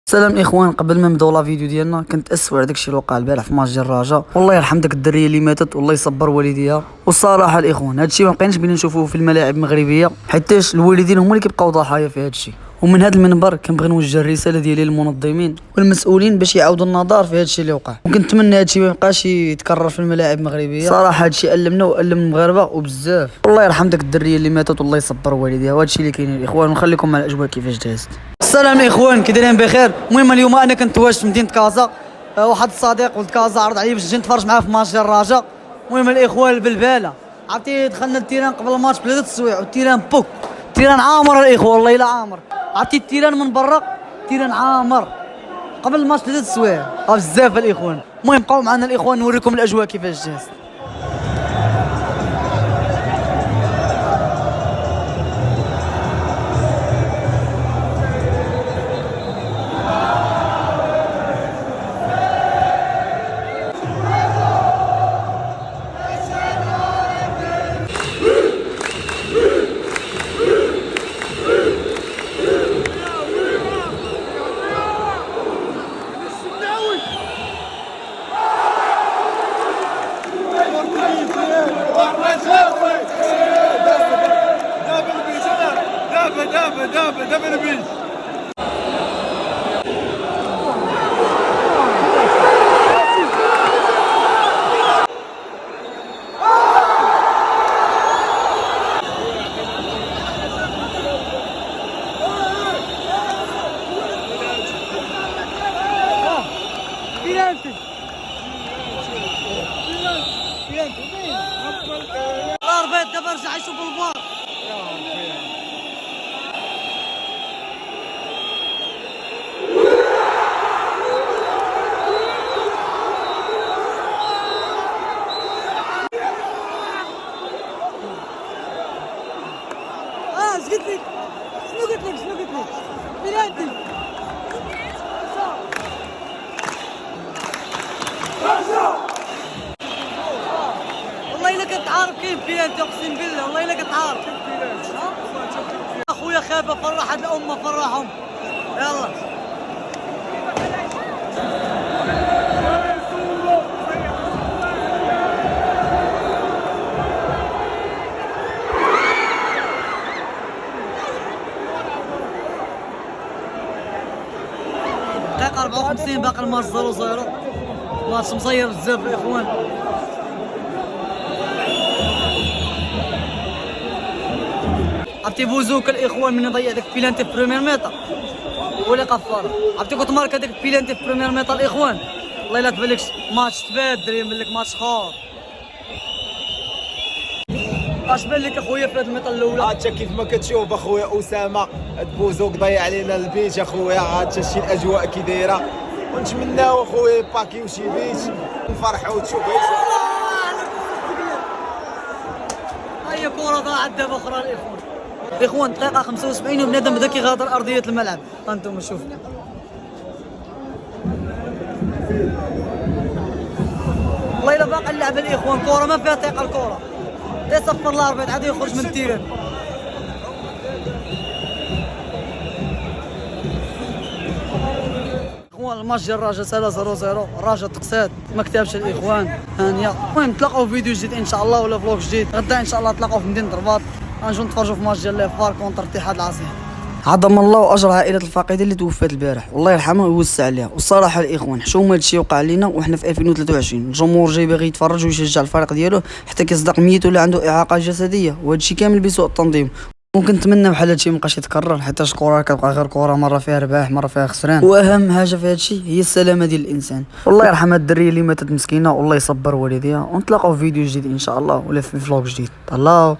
سلام الاخوان، قبل ما نبداو لا فيديو ديالنا كنت اسف على داكشي اللي وقع البارح في ماتش ديال الرجاء. والله يرحم داك الدريه اللي ماتت والله يصبر والديها. والصراحه الاخوان هادشي ما بقيناش بينا نشوفوه في الملاعب المغربيه، حيتاش الوالدين هما اللي كيبقاو ضحايا في هادشي. ومن هذا المنبر كنبغي نوجه الرساله ديالي للمنظمين والمسؤولين باش يعاودوا النظر في هادشي اللي وقع، وكنتمنى هادشي ما يبقاش يتكرر في الملاعب المغربيه. صراحه هادشي المنا والم المغاربه وبزاف. الله يرحم داك الدريه اللي ماتت والله يصبر والديها. وهادشي اللي كاين الاخوان، ونخليكم مع الاجواء كيفاش دازت. السلام الاخوان، كي دايرين بخير؟ المهم اليوم انا كنت واجد في مدينه كازا. واحد الصديق ولد كازا عرض عليا باش نجي نتفرج معاه في ماتش ديال الرجاء. المهم الاخوان البلباله عرفتي، دخلنا التيران قبل الماتش بثلاث السوايع والتيران بوك، التيران عامر الاخوان والله الا عامر. عرفتي التيران من برا التيران عامر قبل الماتش بثلاث السوايع بزاف الاخوان. المهم بقاو معنا الاخوان نوريكم الاجواء كيفاش جات. دابا البيت الاربيط دابا رجع يشوف الفار. اش قلت لك؟ شنو قلت لك؟ بلانتي والله الا كتعارف كاين بلانتي، اقسم بالله والله الا كتعارف. اخويا خابه فرح هاد الامه، فرحهم يلا. دقيقة 54 باقي الماتش 0-0. ماتش مصير بزاف الاخوان. عرفتي بوزوك الاخوان من ضيع داك البيلانتي في بريمير ميطا ولا قفاره. عرفتي كنت ماركا داك البيلانتي في بريمير ميطا الاخوان، والله الا تبان لك ماتش تبادل، يبان لك ماتش خاص. اش بان لك اخويا في هاد الميطا الاولى؟ هادشا كيف ما كتشوف اخويا اسامه، بوزوك ضيع علينا البيت اخويا. هادشا شي الاجواء كي دايره، ونتمناو اخويا باكيو شي بيت نفرحوا وتشوف هي كره ضاعت دابا اخرى الاخوان. دقيقه 75 وبنادم بدا كيغادر ارضيه الملعب. انتم شوفوا والله الا باقي اللعبه الاخوان، كره ما فيها ثقه. الكره يصفر الاربيط عاد يخرج من التيران. اخوان الماتش ديال الرجاء سالا 0-0. الرجاء تقصاد ما كتبش الاخوان ثانيه. المهم نتلاقاو في فيديو جديد ان شاء الله ولا فلوق جديد غدا ان شاء الله. نتلاقاو في مدينه الرباط، غنجيو نتفرجوا في ماتش ديال ليفار كونتر اتحاد العاصمه. عظم الله اجر عائله الفقيده اللي توفات البارح، والله يرحمها ويوسع عليها. والصراحه الاخوان حشومه هادشي وقع لينا وحنا في 2023. الجمهور جاي باغي يتفرج ويشجع الفريق ديالو حتى كيصدق ميت ولا عنده اعاقه جسديه، وهادشي كامل بسوء التنظيم. وكنتمنى بحال هادشي مابقاش يتكرر، حيت الكره كتبقى غير كره، مره فيها رباح مره فيها خسران. واهم حاجه في هادشي هي السلامه ديال الانسان. والله يرحم هاد الدريه اللي ماتت مسكينه والله يصبر والديها. ونتلاقاو في فيديو جديد ان شاء الله ولا في فلوق جديد. الله.